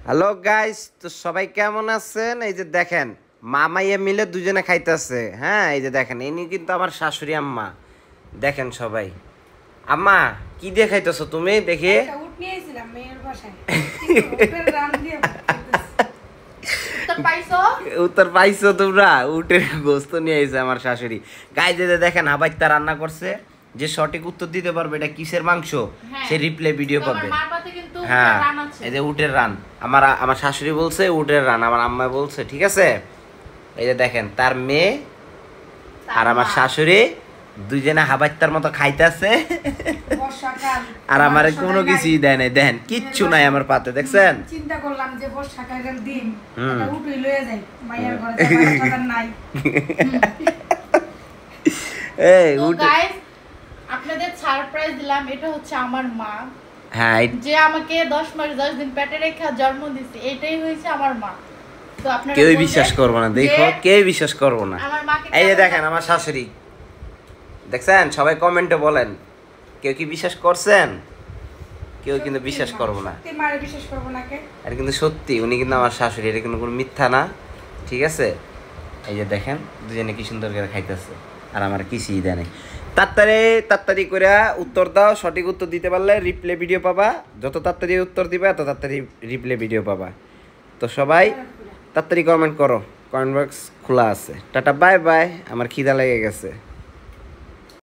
Hello guys, তো সবাই কেমন আছেন? এই যে দেখেন মামাইয়া মিলে দুজনে খাইতেছে। হ্যাঁ, এই যে দেখেন ইনি কিন্তু আমার শাশুড়ি আম্মা। দেখেন সবাই, আম্মা কি দিয়ে খাইতেছো তুমি? দেখি উত্তর পাইছো তোমরা? উটের গোস্ত নিয়ে আইছে আমার শাশুড়ি। গাইস এই যে দেখেন হাবাইত্যা রান্না করছে। যে সঠিক উত্তর দিতে পারবে এটা কিসের মাংস, সে রিপ্লে ভিডিও পাবে। হ্যাঁ, এই যে উটের রান। আমার শাশুড়ি বলছে উটের রান, আমার আম্মা বলছে, ঠিক আছে। এই যে দেখেন তার মেয়ে আর আমার শাশুড়ি দুইজনে হাবাইত্তার মতো খাইতেছে। আর আমারে কোনো কিছুই দেয় নাই, দেখেন কিচ্ছু নাই আমার পাতে, দেখছেন? চিন্তা করলাম যে বর্ষাকালের দিন এটা উঠে লয়ে যাই মাইয়ার ঘরে টাকা নাই। এই উঠে গাইস, আপনাদের সারপ্রাইজ দিলাম। এটা হচ্ছে আমার মা, হ্যাঁ, যে আমাকে 10 মাস 10 দিন পেটে রেখে জন্ম দিয়েছে। এটাই হয়েছে আমার মা। তো আপনারা কেউ বিশ্বাস করবো না, দেখো কেউ বিশ্বাস করবো না। আমার মাকে এই যে দেখেন আমার শাশুড়ি, দেখছেন? সবাই কমেন্টে বলেন কেউ কি বিশ্বাস করছেন? কেউ কিন্তু বিশ্বাস করবো না। সত্যি মারে বিশ্বাস করব না কে? আর কিন্তু সত্যি উনি কিন্তু আমার শাশুড়ি, এটা কিন্তু কোনো মিথ্যা না, ঠিক আছে? এই যে দেখেন দুজনে কি সুন্দর করে খাইতেছে, আর আমার কিছুই দেয় নাই। তাড়াতাড়ি করে উত্তর দাও, সঠিক উত্তর দিতে পারলে রিপ্লে ভিডিও পাবা। যত তাড়াতাড়ি উত্তর দিবা তত তাড়াতাড়ি রিপ্লে ভিডিও পাবা। তো সবাই তাড়াতাড়ি কমেন্ট করো, কমেন্ট বক্স খোলা আছে। টাটা, বাই বাই, আমার খিদা লেগে গেছে।